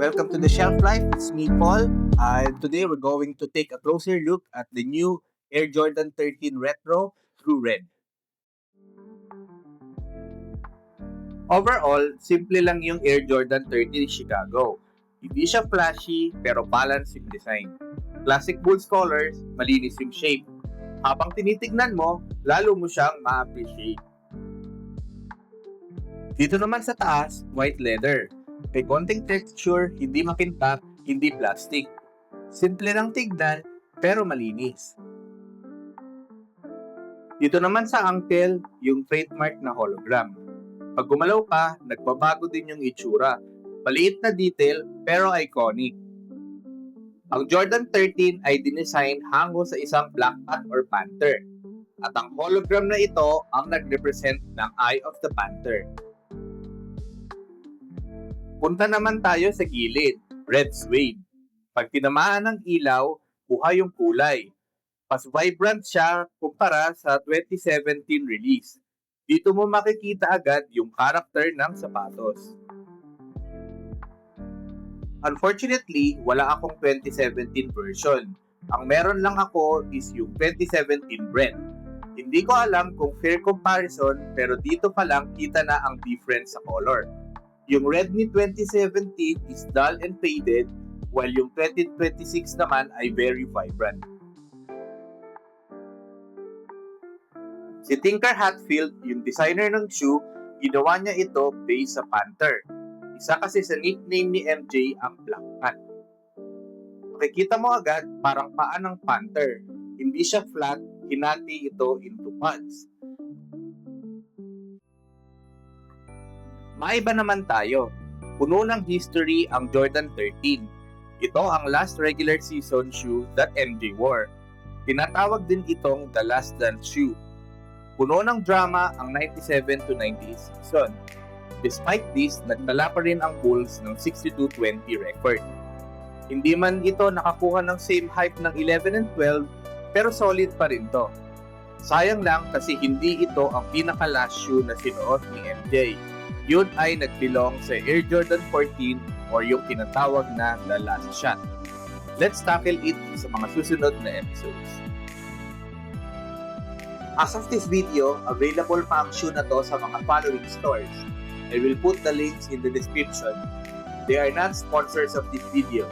welcome to the Shelf Life. It's me, Paul. And today we're going to take a closer look at the new Air Jordan 13 Retro True Red. Overall, simple lang yung Air Jordan 13 Chicago. Hindi siya flashy pero balanced yung design. Classic Bulls colors, malinis yung shape. Habang tinitignan mo, lalo mo siyang ma-appreciate. Dito naman sa taas, white leather. May konting texture, hindi makintab, hindi plastic. Simple lang tignan, pero malinis. Dito naman sa ankle, yung trademark na hologram. Pag gumalaw ka, nagbabago din yung itsura. Maliit na detail, pero iconic. Ang Jordan 13 ay dinesign hango sa isang black cat or panther. At ang hologram na ito ang nag-represent ng Eye of the Panther. Punta naman tayo sa gilid, red suede. Pag tinamaan ng ilaw, buha yung kulay. Mas vibrant siya kumpara sa 2017 release. Dito mo makikita agad yung karakter ng sapatos. Unfortunately, wala akong 2017 version. Ang meron lang ako is yung 2017 Red. Hindi ko alam kung fair comparison pero dito pa lang kita na ang difference sa color. Yung red ni 2017 is dull and faded, while yung 2026 naman ay very vibrant. Si Tinker Hatfield, yung designer ng shoe, ginawa niya ito based sa Panther. Isa kasi sa nickname ni MJ ang Black Cat. Makikita mo agad parang paa ng Panther. Hindi siya flat, hinati ito into pads. Maiba naman tayo. Puno ng history ang Jordan 13. Ito ang last regular season shoe that MJ wore. Tinatawag din itong the last dance shoe. Puno ng drama ang 97 to 98 season. Despite this, nagtala pa rin ang Bulls ng 62-20 record. Hindi man ito nakakuha ng same hype ng 11 and 12, pero solid pa rin to. Sayang lang kasi hindi ito ang pinaka-last shoe na sinuot ni MJ. Yun ay nagbilong sa Air Jordan 14 or yung tinatawag na The Last Shot. Let's tackle it sa mga susunod na episodes. As of this video, available pa ang shoe na to sa mga following stores. I will put the links in the description. They are not sponsors of this video.